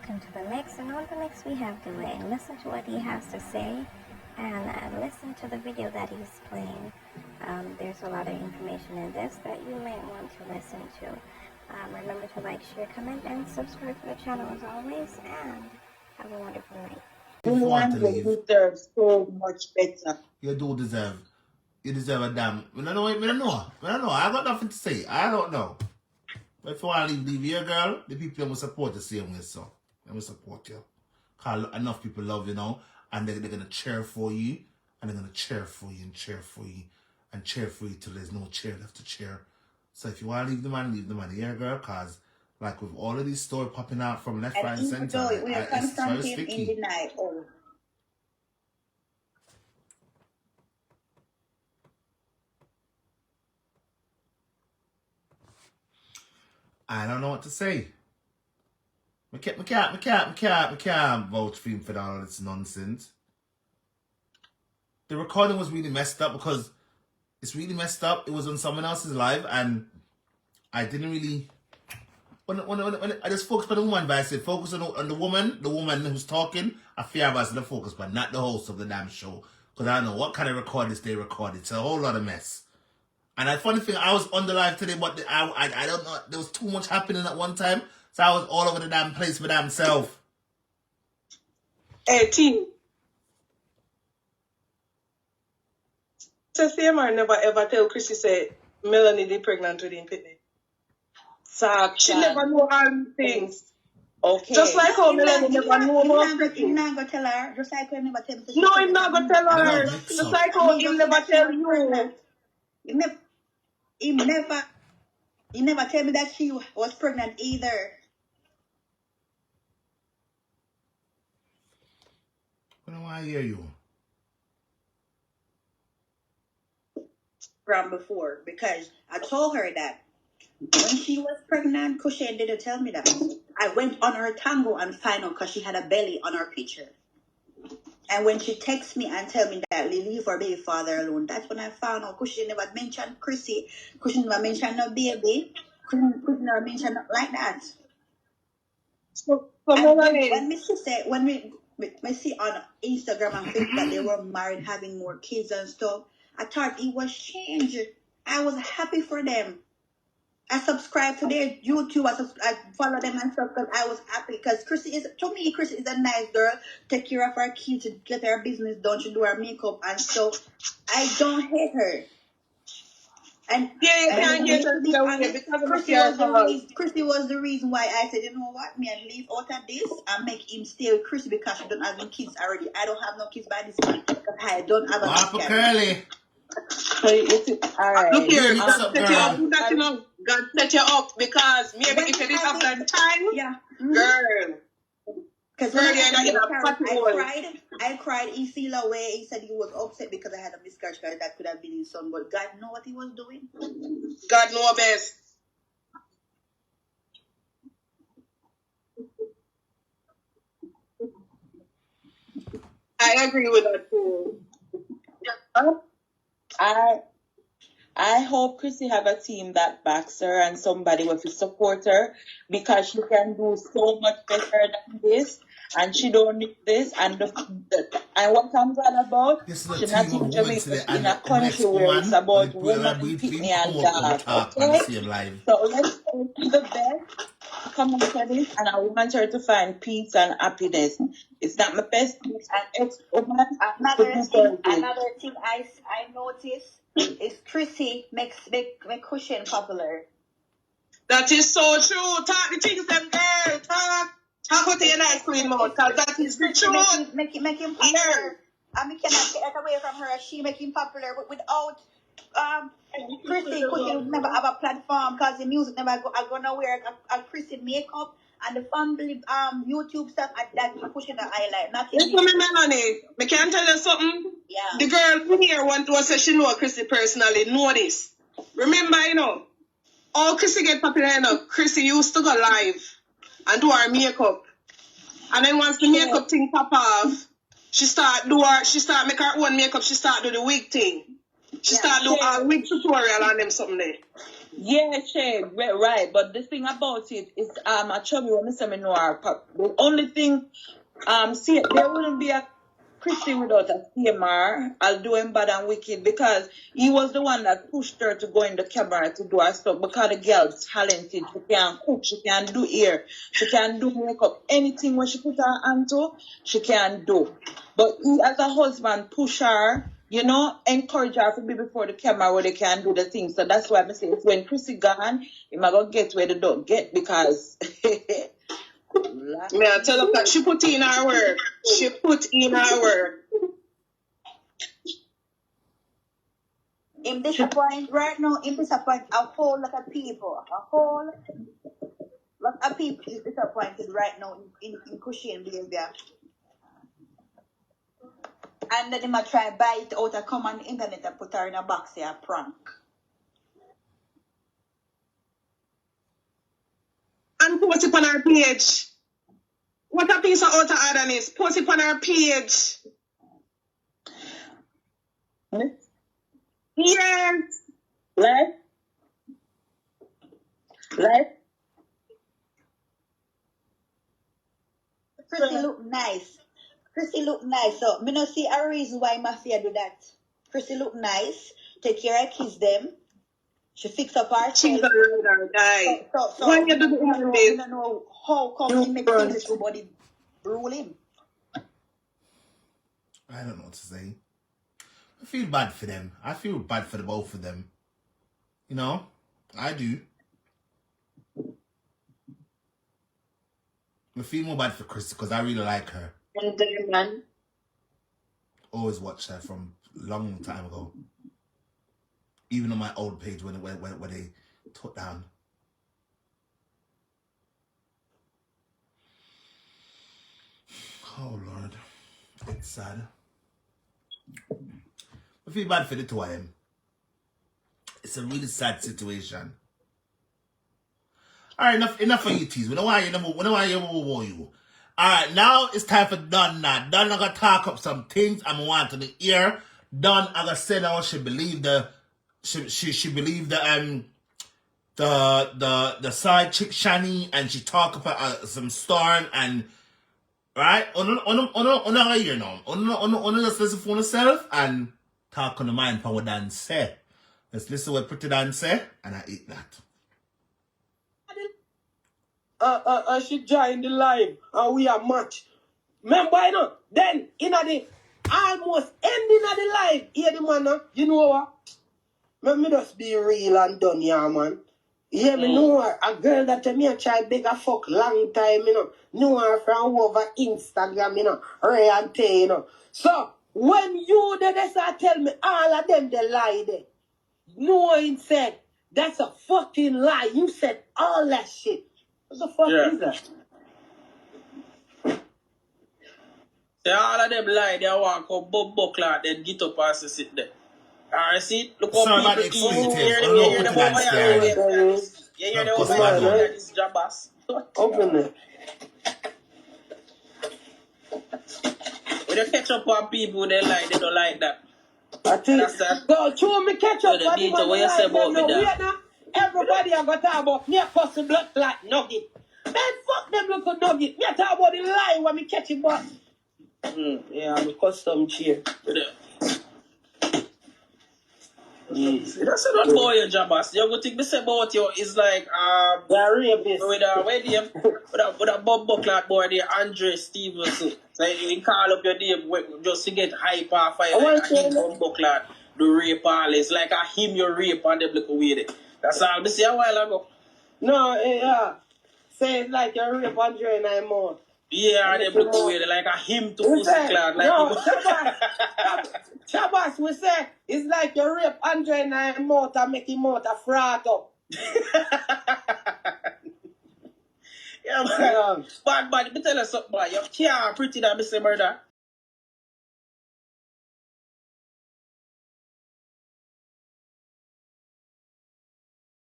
welcome to the mix. And on the mix we have Dwayne. Listen to what he has to say and listen to the video that he's playing. There's a lot of information in this that you may want to listen to. Remember to like, share, comment, and subscribe to the channel as always. And have a wonderful night. Dwayne will deserve so much better. You do deserve. You deserve a damn. I don't know. I got nothing to say. I don't know. But if you want to leave here, girl, the people will support the same way, so. They will support you. Because enough people love you now, and they're going to cheer for you, and they're going to cheer for you, and cheer for you, and cheer for you till there's no cheer left to cheer. So if you want to leave the money here, girl, because like with all of these stories popping out from left, right, and center, it's very sticky. In the night, I don't know what to say. I can't vouch for him for all this nonsense. The recording was really messed up because it's really messed up. It was on someone else's live and I didn't really... When I just focused on the woman, but I said focus on the woman who's talking. I fear about the focus, but not the host of the damn show. Because I don't know what kind of recordings they recorded. It's a whole lot of mess. And the funny thing, I was on the live today, but I don't know. There was too much happening at one time. So I was all over the damn place by damn self. Hey, team. So Seymour never ever tell Chrissy say Melanie is pregnant with him, Pitney. She never know all these things. Okay. Just like how Melanie never know about He's not going to tell her. Just like how he never tell me. No, he's not going to tell her. Just like how he never tell you. He never tell me that she was pregnant either. I don't want to hear you. From before, because I told her that when she was pregnant, Cushion didn't tell me that. I went on her tango and find out because she had a belly on her picture. And when she texts me and tell me that leave her baby father alone, that's when I found out Cushion never mentioned Chrissy. Cushion never mentioned no baby. Cushion never mentioned like that. So when Missy said, when we see on Instagram and Facebook that they were married, having more kids and stuff, I thought it was changed. I was happy for them. I subscribed to their YouTube. I follow them and stuff because I was happy. Because Chrissy is a nice girl. Take care of her kids, get her business done. She do her makeup and stuff. I don't hate her. And yeah, you can't get her because Chrissy was the reason why I said, you know what, me and leave out of this and make him stay with Chrissy because she don't have no kids already. I don't have no kids by this point because I don't have a kid. Curly. Alright. Look here, God set you up because maybe if you didn't have that time, girl. Because I cried. He feel away. He said he was upset because I had a miscarriage. That could have been his son, but God know what he was doing. God know best. I agree with that too. I hope Chrissy have a team that backs her and somebody will support her because she can do so much better than this and she don't need this and what I'm glad about she not in Jamaica in a country where it's about women, Pitney and dog. Okay? So let's hope for the best come into this and I want her to find peace and happiness. It's not my best peace and another thing I noticed is Chrissy make Cushion popular. That is so true. Talk the things them girl. Talk with your nice clean mouth. Because that is the truth. Make him popular. And we cannot get that away from her. She make him popular. But without Chrissy could never have a platform because the music never go nowhere. Chrissy makeup and the family YouTube stuff that pushing the highlight. Listen to me, Melanie. I can tell you something. Yeah. The girl from here want to say she know Chrissy personally. Know this. Remember, all Chrissy get popular, Chrissy used to go live and do her makeup. And then once the makeup thing pop off, she start make her own makeup. She start do the wig thing. She start do a wig tutorial on them something there. Yeah, Shay, right. But the thing about it is, I chubby when I say me know her. The only thing, see, there wouldn't be a Christy without a CMR. I'll do him bad and wicked because he was the one that pushed her to go in the camera to do her stuff because the girl's talented. She can cook, she can do hair, she can do makeup. Anything when she put her hand to, she can do. But he, as a husband, push her, you know, encourage her to be before the camera where they can do the things. So that's why I say when Chrissy gone, he might go get where they don't get because Me I tell her that she put in her work. She put in her work. Him disappoint right now, him disappoint a whole lot of people. A whole lot of people is disappointed right now in Cushion behavior. And then he might try buy it out and come on the internet and put her in a box here, a prank. And post it on her page. What a piece of utter otherness. Post it on her page. Yes. Like? Chrissy look nice. Chrissy look nice. So me not see a reason why Mafia do that. Chrissy look nice. Take care of kids them. She fix up her She's child. a rather guy. So When you do the I interview, don't know how come he makes English body rule him. I don't know what to say. I feel bad for them. I feel bad for the both of them. You know, I do. I feel more bad for Chris because I really like her. And then, man. Always watched her from a long time ago. Even on my old page when they took down. Oh Lord, it's sad. I feel bad for the two of them. It's a really sad situation. All right, enough of you tease. We don't want you. All right, now it's time for Don. Now Don, I gotta talk up some things I'm wanting to hear. Don, I gotta say now she believed she believed the side chick Shani, and she talk about some storm and right. On hear now. On just listen for herself and talk on the mind for what Dan say. Let's listen what Pretty Dan say, and I eat that. She joined the live and we are match. Remember, you know, then in the almost ending of the live, here the man, you know what? Let me just be real and done, yeah, man. Yeah, me know her, a girl that me a try beg a fuck long time, you know her from over Instagram, you know, Ray and Tay, you know. So, when you did this, I tell me all of them they lie there. Knowing said, that's a fucking lie. You said all that shit. What the fuck is that? Say all of them lie, they walk up, Bob Buckler, then get up and sit there. Alright, see? Look how Sorry about the people expletives. hear I don't know the what to voice. You hear the Of voice course, I know. that is Jabas. Open it. When you catch up on people, they lie, they don't like that. I think That's that. so show me catch up So on the him detail and what you say like about them me no there. weird now. Everybody I got talk about near pussy blood clot nugget. Man, fuck them little nugget. Me talk about the lie when me catch him boss. Yeah, I'm a custom chair. That's not about your Jabas. You go think me say about you is like They're rapist. with a Bob Buckler boy there, Andre Stevenson. So you call up your name just to get hype off fire like a him Bob Buckler the rape all. It's like a him your rape and them look with it. That's all this a while ago. No, yeah. Say it's like you're rape 109 more. Yeah, and them look with it like a him to We pussy say, clad like no, people. Chabas, we say it's like you rape 109 more to make him out a fraud up. Yeah, man. Bad, let me tell you something, boy. You can't pretty that Mr. Murder.